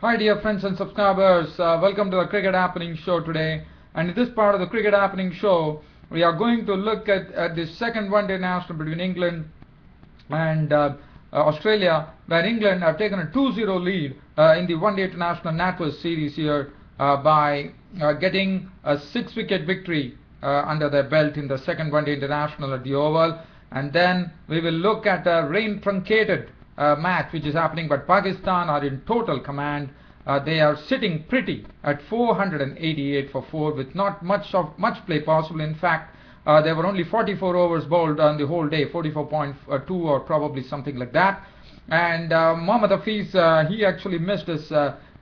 Hi dear friends and subscribers, welcome to the Cricket Happening Show today. And in this part of the Cricket Happening Show, we are going to look at the second one-day national between England and Australia, where England have taken a 2-0 lead in the one-day international NatWest series here by getting a 6-wicket victory under their belt in the second one-day international at the Oval. And then we will look at a rain-truncated match which is happening, but Pakistan are in total command. They are sitting pretty at 488 for 4 with not much play possible. In fact, there were only 44 overs bowled on the whole day, 44.2 or probably something like that. And Mohammad Hafiz, he actually missed his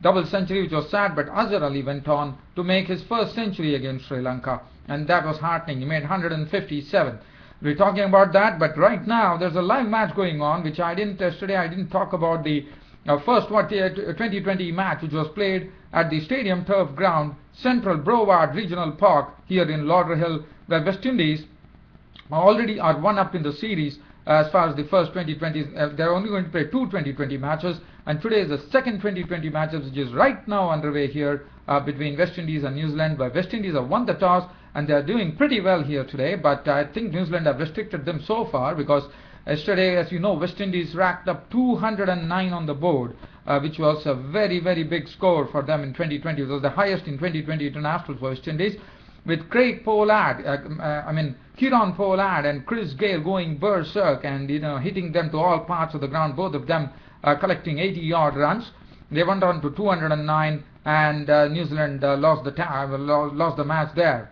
double century, which was sad, but Azhar Ali went on to make his first century against Sri Lanka, and that was heartening. He made 157. We're talking about that, but right now there's a live match going on, which yesterday I didn't talk about the first 2020 match, which was played at the Stadium Turf Ground, Central Broward Regional Park here in Lauderhill, where West Indies already are one up in the series as far as the first 2020s. They're only going to play two 2020 matches, and today is the second 2020 matches, which is right now underway here between West Indies and New Zealand, where West Indies have won the toss and they are doing pretty well here today, but I think New Zealand have restricted them so far, because yesterday, as you know, West Indies racked up 209 on the board, which was a very, very big score for them in 2020. It was the highest in 2020 internationals for West Indies, with Kieran Pollard and Chris Gayle going berserk and hitting them to all parts of the ground, both of them collecting 80-odd runs. They went on to 209, and New Zealand lost the match there.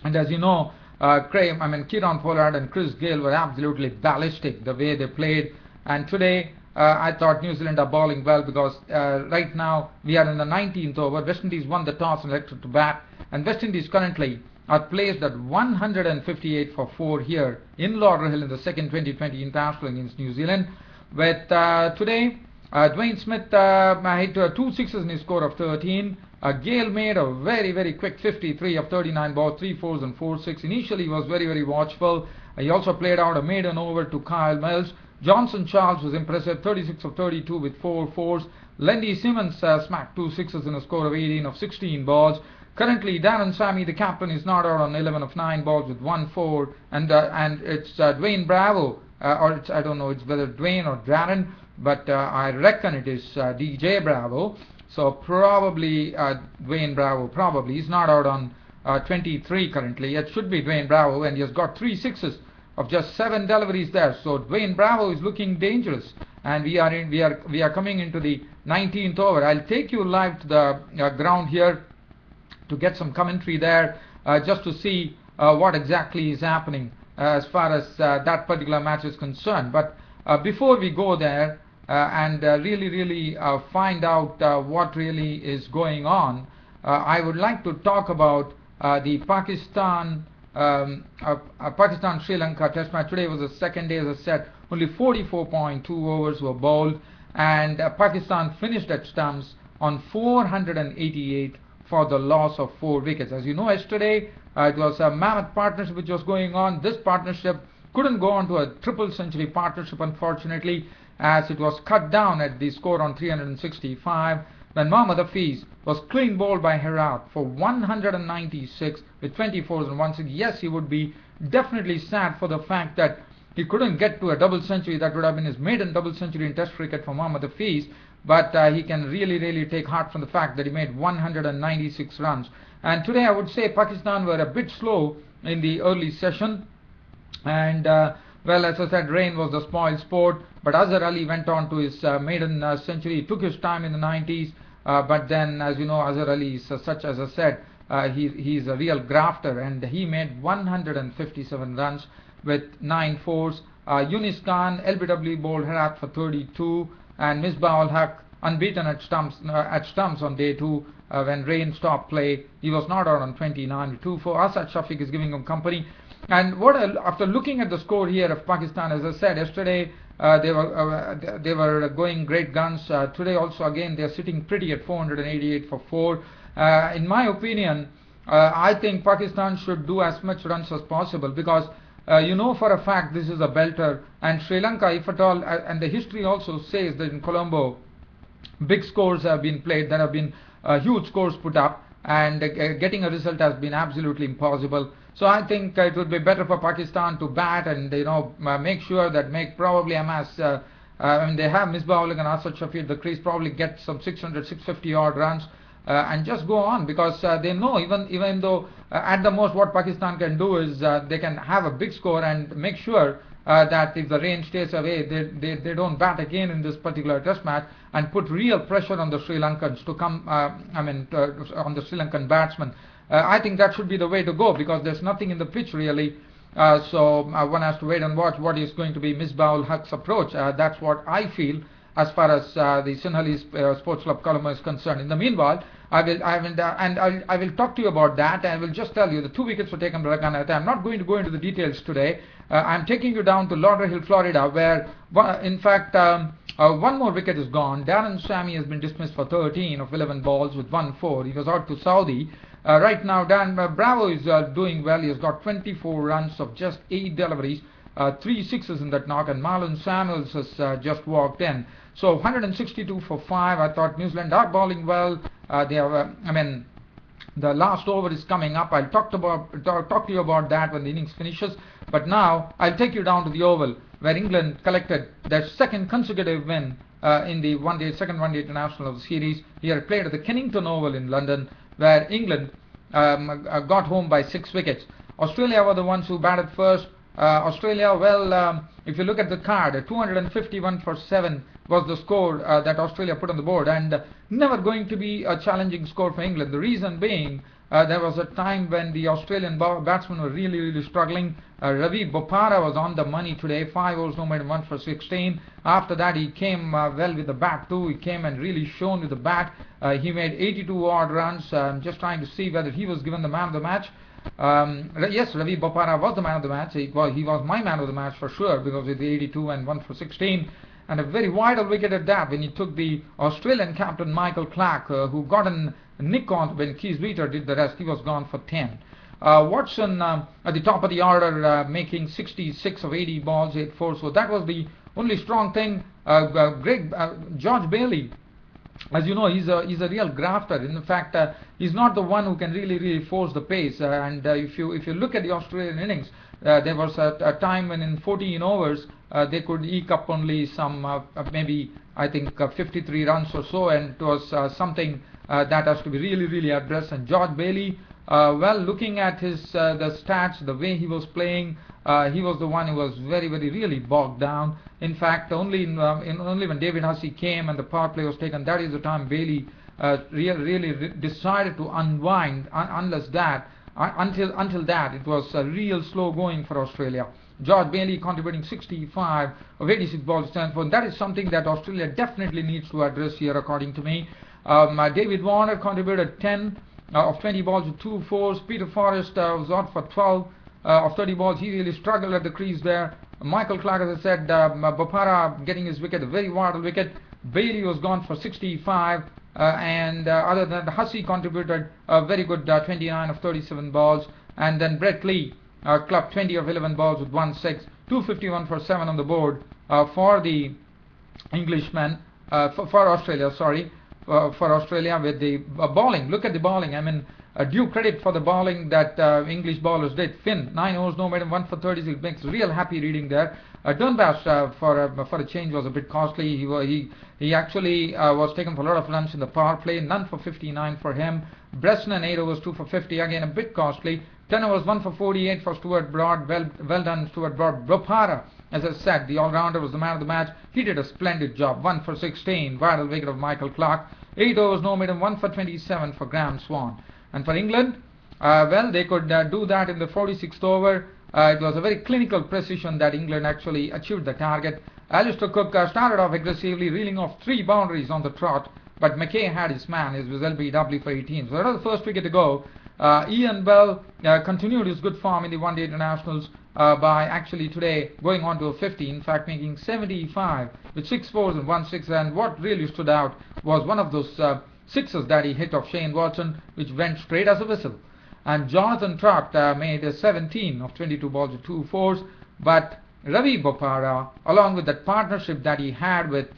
And as you know, Kieran Pollard and Chris Gayle were absolutely ballistic the way they played. And today, I thought New Zealand are bowling well, because right now we are in the 19th over. West Indies won the toss and elected to bat, and West Indies currently are placed at 158 for 4 here in Lauderhill in the second 2020 international against New Zealand. With today, Dwayne Smith hit 2 sixes in his score of 13. Gayle made a very, very quick 53 of 39 balls, 3 fours and 4 6. Initially, he was very, very watchful. He also played out a maiden over to Kyle Mills. Johnson Charles was impressive, 36 of 32 with 4 fours. Lendy Simmons smacked 2 sixes in a score of 18 of 16 balls. Currently, Darren Sammy, the captain, is not out on 11 of 9 balls with 1 4. And it's Dwayne Bravo, or I don't know, it's whether Dwayne or Darren, but I reckon it is DJ Bravo. So probably Dwayne Bravo, probably. He's not out on 23 currently. It should be Dwayne Bravo, and he has got 3 sixes of just 7 deliveries there. So Dwayne Bravo is looking dangerous, and we are coming into the 19th over. I'll take you live to the ground here to get some commentary there, just to see what exactly is happening as far as that particular match is concerned. But before we go there, and really find out what really is going on, I would like to talk about the Pakistan-Sri Lanka test match. Today was the second day, as I said. Only 44.2 overs were bowled, and Pakistan finished at stumps on 488 for the loss of 4 wickets. As you know, yesterday it was a mammoth partnership which was going on. This partnership couldn't go on to a triple century partnership, unfortunately, as it was cut down at the score on 365 when Mohammad Hafiz was clean bowled by Herat for 196 with 24s and 1 6. Yes, he would be definitely sad for the fact that he couldn't get to a double century. That would have been his maiden double century in Test cricket for Mohammad Hafiz, but he can really take heart from the fact that he made 196 runs. And today I would say Pakistan were a bit slow in the early session, and well, as I said, rain was the spoil sport, but Azhar Ali went on to his maiden century. He took his time in the 90s, but then, as you know, Azhar Ali is such, as I said, he's a real grafter, and he made 157 runs with 9 fours. Yunis Khan, LBW bowled Herat for 32, and Misbah ul Haq unbeaten at stumps on day 2 when rain stopped play. He was not out on 29 with 2 4. Asad Shafiq is giving him company. And after looking at the score here of Pakistan, as I said yesterday, they were going great guns. Today also again they are sitting pretty at 488 for 4. In my opinion, I think Pakistan should do as much runs as possible, because you know for a fact this is a belter, and Sri Lanka, if at all, and the history also says that in Colombo big scores have been played, there have been huge scores put up, and getting a result has been absolutely impossible. So I think it would be better for Pakistan to bat and make sure that probably amass. I mean, they have Misbah-ul-Haq and Asad Shafi at the crease, probably get some 600, 650 odd runs, and just go on, because they know even though at the most what Pakistan can do is they can have a big score and make sure that if the rain stays away, they don't bat again in this particular test match, and put real pressure on the Sri Lankans to come, on the Sri Lankan batsmen. I think that should be the way to go, because there's nothing in the pitch really. So one has to wait and watch what is going to be Misbah-ul-Haq's approach. That's what I feel as far as the Sinhalese Sports Club column is concerned. In the meanwhile, I will talk to you about that. I will just tell you the 2 wickets were taken by Rakan. I'm not going to go into the details today. I'm taking you down to Lauderhill, Florida, where in fact one more wicket is gone. Darren Sammy has been dismissed for 13 of 11 balls with 1-4. He was out to Saudi. Right now, Dan Bravo is doing well. He has got 24 runs of just 8 deliveries, 3 sixes in that knock, and Marlon Samuels has just walked in. So 162 for 5. I thought New Zealand are bowling well. They have, the last over is coming up. I'll talk to you about that when the innings finishes. But now I'll take you down to the Oval, where England collected their second consecutive win in the second one-day international of the series. Here played at the Kennington Oval in London, where England got home by 6 wickets. Australia were the ones who batted first. Australia, well, if you look at the card, 251 for 7 was the score that Australia put on the board, and never going to be a challenging score for England. The reason being, there was a time when the Australian batsmen were really struggling. Ravi Bopara was on the money today, 5 overs, no more than 1 for 16. After that, he came well with the bat too. He came and really shone with the bat. He made 82 odd runs. I'm just trying to see whether he was given the man of the match. Yes, Ravi Bopara was the man of the match. He was my man of the match for sure, because with the 82 and 1 for 16, and a very vital wicket at that when he took the Australian captain Michael Clarke, who got a nick on when Keith Wheater did the rest. He was gone for 10. Watson at the top of the order, making 66 of 80 balls, 8-4. So that was the only strong thing. George Bailey, as you know, he's a real grafter. In fact, he's not the one who can really force the pace. And if you look at the Australian innings, there was a time when in 14 overs they could eke up only some maybe I think 53 runs or so, and it was something that has to be really addressed. And George Bailey, well, looking at his the stats, the way he was playing, he was the one who was really bogged down. In fact, only when David Hussey came and the power play was taken, that is the time Bailey really decided to unwind. Until that, it was real slow going for Australia. George Bailey contributing 65 of 86 balls, 10-4. That is something that Australia definitely needs to address here, according to me. David Warner contributed 10 of 20 balls with 2 fours. Peter Forrest was out for 12 of 30 balls. He really struggled at the crease there. Michael Clarke, as I said, Bopara getting his wicket, a very vital wicket. Bailey was gone for 65, and other than that, Hussey contributed a very good 29 of 37 balls, and then Brett Lee clubbed 20 of 11 balls with 1 6, 251 for 7 on the board for the Englishmen, for Australia, sorry. For Australia with the bowling. Look at the bowling. I mean, due credit for the bowling that English bowlers did. Finn, 9 overs, no more than 1 for 36. Makes real happy reading there. Dundas for a change was a bit costly. He actually was taken for a lot of runs in the power play. None for 59 for him. Bresnan, 8 overs, 2 for 50. Again, a bit costly. 10 overs, 1 for 48 for Stuart Broad. Well done, Stuart Broad. Bopara, as I said, the all-rounder, was the man of the match. He did a splendid job. 1 for 16. Vital wicket of Michael Clarke. 8 overs, no more than 1 for 27 for Graham Swan. And for England, well, they could do that in the 46th over. It was a very clinical precision that England actually achieved the target. Alistair Cook started off aggressively, reeling off 3 boundaries on the trot, but McKay had his man. It was LBW for 18. So that was the first wicket to go. Ian Bell continued his good form in the one-day internationals by actually today going on to a 50, in fact making 75 with 6 fours and 1 6. And what really stood out was one of those sixes that he hit off Shane Watson, which went straight as a whistle. And Jonathan Trott made 17 of 22 balls with 2 fours. But Ravi Bopara, along with that partnership that he had with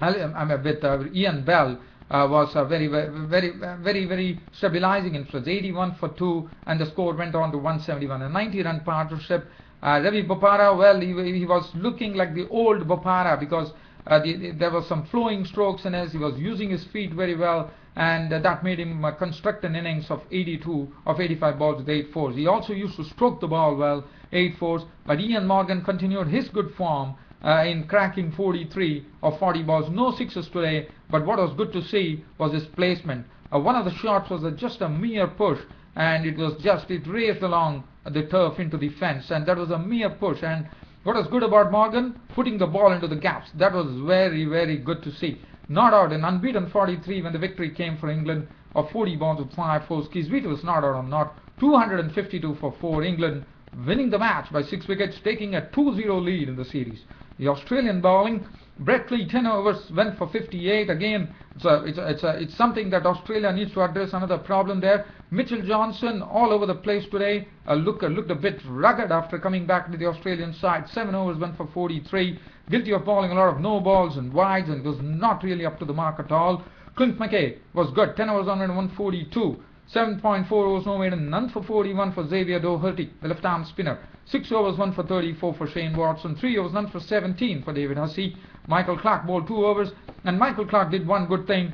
I'm a bit Ian Bell was a very stabilizing influence. 81 for 2, and the score went on to 171. A 90-run partnership. Ravi Bopara, well, he was looking like the old Bopara because there was some flowing strokes in his. He was using his feet very well, and that made him construct an innings of 85 balls with 8 fours. He also used to stroke the ball well, 8 fours. But Ian Morgan continued his good form in cracking 43 of 40 balls. No sixes today, but what was good to see was his placement. One of the shots was just a mere push, and it raced along the turf into the fence, and that was a mere push. And what was good about Morgan? Putting the ball into the gaps. That was very good to see. Not out, an unbeaten 43 when the victory came for England of 40 balls with 5 fours. Kisbet was not out on not. 252 for 4. England winning the match by 6 wickets, taking a 2-0 lead in the series. The Australian bowling, Brett Lee, 10 overs, went for 58. Again, it's something that Australia needs to address. Another problem there. Mitchell Johnson all over the place today. Looked a bit rugged after coming back to the Australian side. 7 overs, went for 43. Guilty of bowling a lot of no balls and wides, and was not really up to the mark at all. Clint McKay was good. 10 overs on and 142. 7.4 overs no maiden, none for 41 for Xavier Doherty, the left-arm spinner. 6 overs, 1 for 34 for Shane Watson. 3 overs, none for 17 for David Hussey. Michael Clarke bowled 2 overs, and Michael Clarke did one good thing.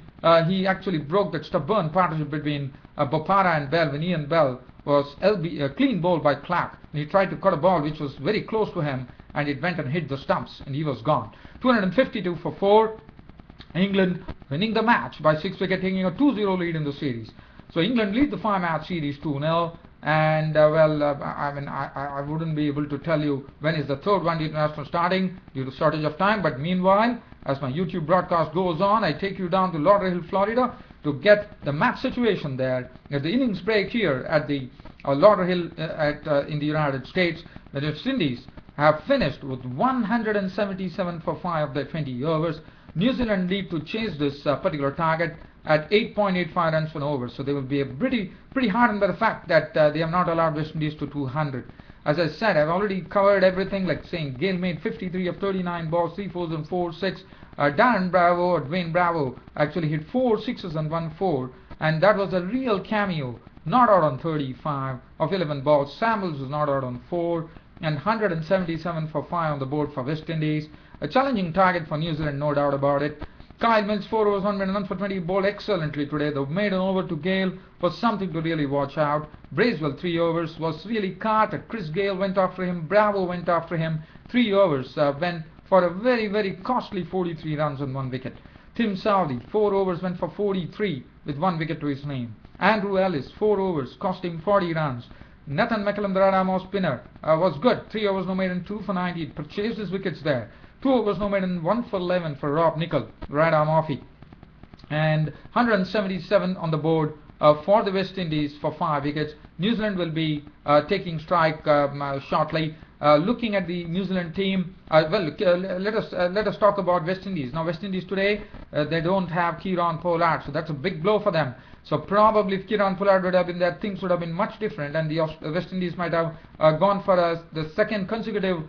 He actually broke that stubborn partnership between Bopara and Bell when Ian Bell was clean bowled by Clarke. And he tried to cut a ball which was very close to him, and it went and hit the stumps, and he was gone. 252 for 4. England winning the match by 6 wickets, taking a 2-0 lead in the series. So England lead the 5-match series 2-0, and I wouldn't be able to tell you when is the third one-day international starting due to shortage of time. But meanwhile, as my YouTube broadcast goes on, I take you down to Lauderhill, Florida, to get the match situation there. At the innings break here at the Lauderhill in the United States, the West Indies have finished with 177 for 5 of their 20 overs. New Zealand lead to chase this particular target at 8.85 runs for an over. So they will be pretty hardened by the fact that they have not allowed West Indies to 200. As I said, I've already covered everything, like saying Gale made 53 of 39 balls, 3 fours and 4 6. Dwayne Bravo actually hit 4 sixes and 1 4, and that was a real cameo. Not out on 35 of 11 balls. Samuels was not out on 4, and 177 for 5 on the board for West Indies. A challenging target for New Zealand, no doubt about it. Kyle Mills, 4 overs, 1 minute, 1 for 20, bowled excellently today. The maiden over to Gale was something to really watch out. Bracewell, 3 overs, was really caught. Chris Gale went after him. Bravo went after him. 3 overs went for a very costly 43 runs on 1 wicket. Tim Southey, 4 overs, went for 43 with 1 wicket to his name. Andrew Ellis, 4 overs, cost him 40 runs. Nathan McCallum, the right-arm spinner, was good. 3 overs, no maiden, 2 for 90. Purchased his wickets there. 2 overs, no maiden, 1 for 11 for Rob Nicol, right-arm offie. And 177 on the board for the West Indies for 5 wickets. New Zealand will be taking strike shortly. Looking at the New Zealand team, let us talk about West Indies. Now, West Indies today, they don't have Kieron Pollard, so that's a big blow for them. So probably if Kieron Pollard would have been there, things would have been much different, and the West Indies might have gone for the second consecutive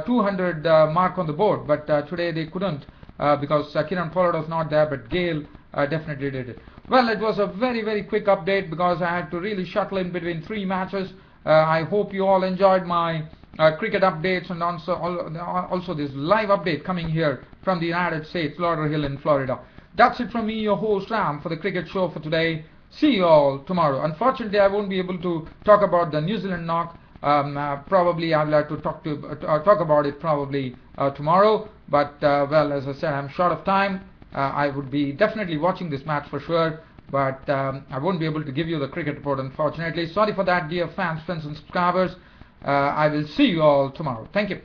200 mark on the board. But today they couldn't because Kieron Pollard was not there, but Gale definitely did it. Well, it was a very quick update because I had to really shuttle in between 3 matches. I hope you all enjoyed my cricket updates, and also this live update coming here from the United States, Lauderhill in Florida. That's it from me, your host Ram, for the cricket show for today. See you all tomorrow. Unfortunately, I won't be able to talk about the New Zealand knock. Probably I will have to talk about it probably tomorrow. But well, as I said, I'm short of time. I would be definitely watching this match for sure, but I won't be able to give you the cricket report, unfortunately. Sorry for that, dear fans, friends and subscribers. I will see you all tomorrow. Thank you.